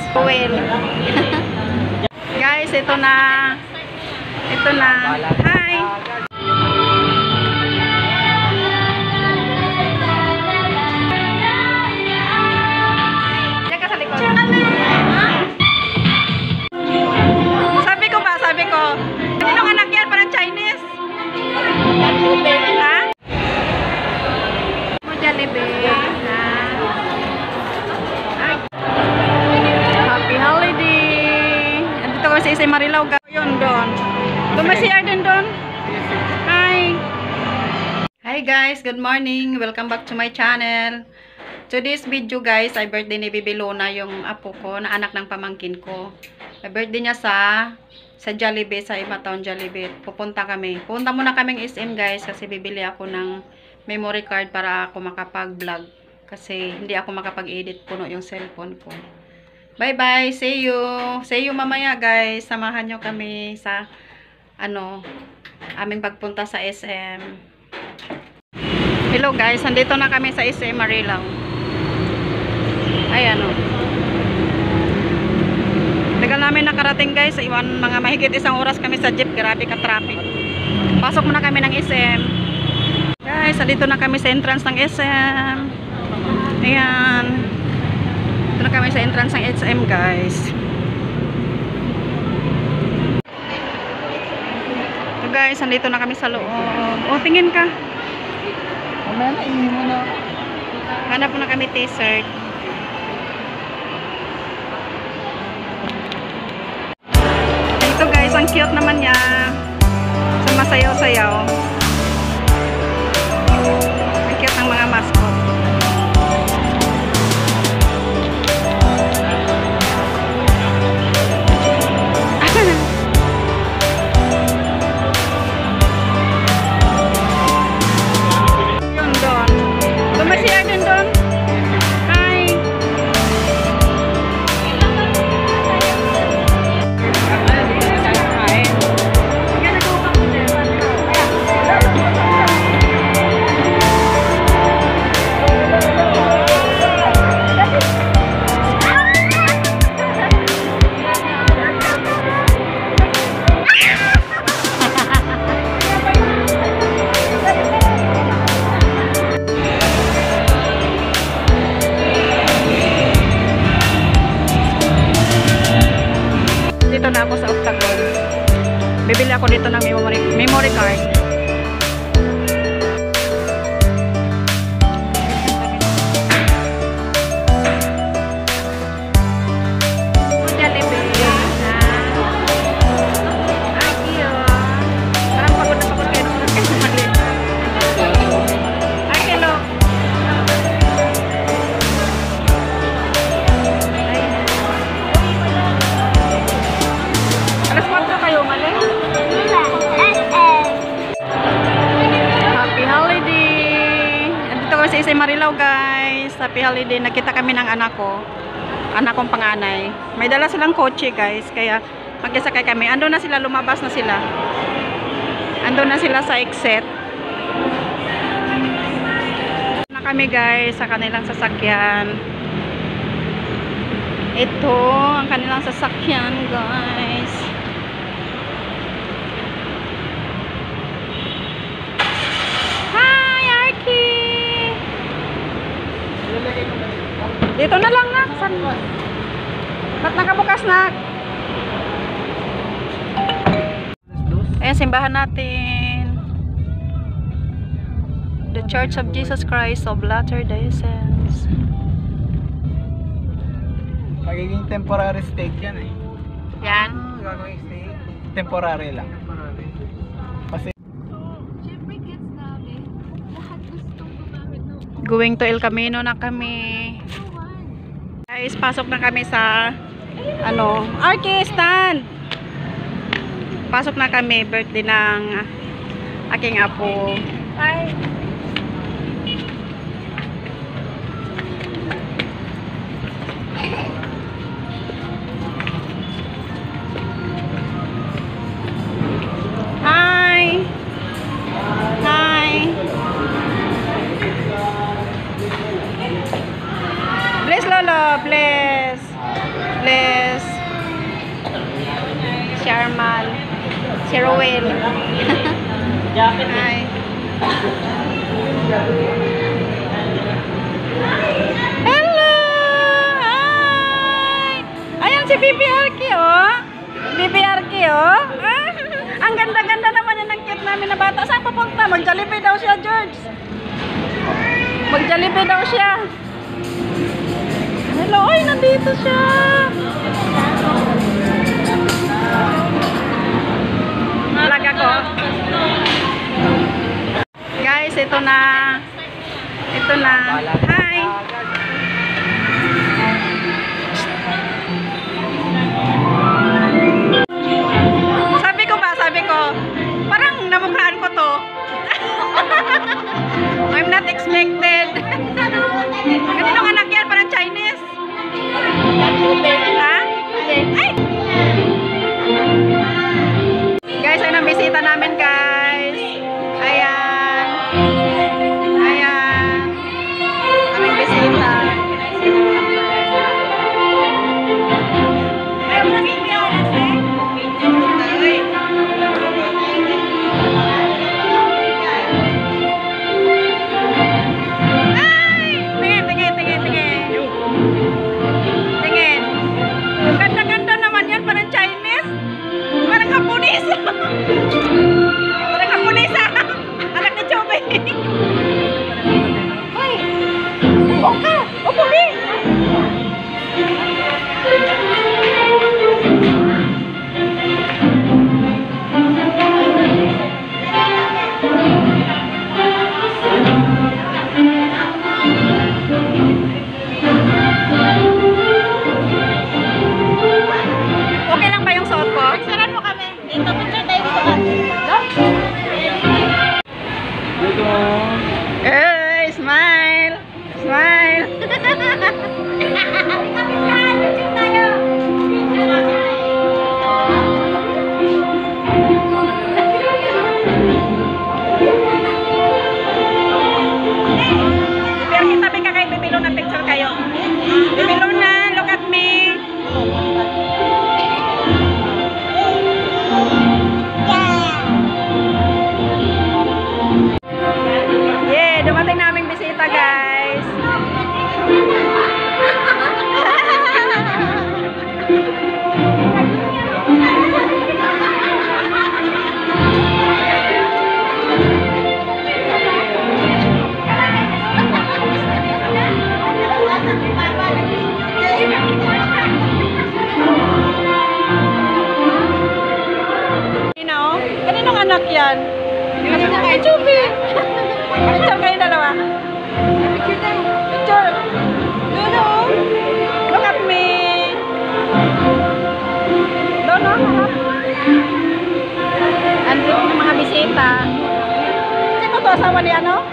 Well. Guys, ito na. Ito na. Hi. Diyan ka sa likod. Sabi ko. Sinong anak yan? Parang Chinese. Ha? Jollibee. Happy holiday. Andito ko si Isay Marilaw. Yun doon. Dumasiya din doon. Hi. Hi guys. Good morning. Welcome back to my channel. Today's video guys, ay birthday ni Bibi Luna, yung apo ko, na anak ng pamangkin ko. Ay birthday niya sa Jollibee, sa Imatown Jollibee. Pupunta muna kaming SM guys, kasi bibili ako ng memory card para ako makapag-vlog. Kasi hindi ako makapag-edit, puno yung cellphone ko. Bye bye, see you. See you mamaya guys. Samahan nyo kami sa aming pagpunta sa SM. Hello guys, nandito na kami sa SM Marilaw. Ayan o. Tagal namin nakarating guys. Iwan mga mahigit isang oras kami sa jeep. Grabe ka traffic. Pasok muna kami ng SM. Guys, dito na kami sa entrance ng SM. Ayan. Dito na kami sa entrance ng SM guys. So guys, nandito na kami sa loob. O, tingin ka. Hanap na kami t-shirt. Ito guys, ang cute naman niya. So masayaw-sayaw. Ang cute ng mga mascot. Yun doon. Lumasiya din doon. Hi. Dito na ako sa Octagon. Bibili ako dito ng memory card. Jollibee. Ay, cute. Parang pagod na pagod kayo nung nagkakamali. Ay, hello. Alas 4 kayo, mali? Happy holiday! Andito ko sa Isay Marilaw guys. Happy holiday. Nakita kami ng anak ko. Anak kong panganay. May dala silang kotse guys. Kaya magkasakay kami. Ando na sila, lumabas na sila. Ando na sila sa exit. Na kami guys sa kanilang sasakyan. Ito ang kanilang sasakyan guys. Hi Arky! Dito na lang na. Saan? Ba't nakabukas na? Ayan, simbahan natin. The Church of Jesus Christ of Latter-day Saints. Magiging temporary stay yan eh. Yan. Gagawin stay. Temporary lang. Kasi Going to El Camino na kami. Guys, pasok na kami sa Arky, stand! Pasok na kami, birthday ng aking apo. Hi! Hi! Hi! Bless Lolo, bless! Bless! Si Roel. Hi. Hello! Hi! Ayan si Bibi Arki, oh. Bibi Arki, oh. Ah, ang ganda-ganda naman yan ng cute namin na bata. Saan papunta? Mag-Jollibee daw siya, George. Mag-Jollibee daw siya. Hello, ay, nandito siya. Vlog ako. Guys, ito na. Ito na. Hi. Sabi ko, parang namukhaan ko to. I'm not expected. Kanino anak yan? Parang Chinese. Ha? Ay! Guys, ay nabisita namin, guys. Ayan. Ayan. Aming bisita. Parang Haponesa. Anak ni Chobay. Hoy. Oka. Opo ni. Okay lang ba yung suot ko? Picturean mo kami. Dito, picture tayo dito. Hey, smile! Smile! Pero kitabi ka kay Bibilo na picture kayo. Bibilo na, look at me. Yeah, dumating naming bisita, guys. Kaninong anak yan? Ay, Chubby! Picture kayo dalawa. Picture. Dono. Look at me. Dono, harap. Andito ng mga bisita. Sino to? Asawa ni ano?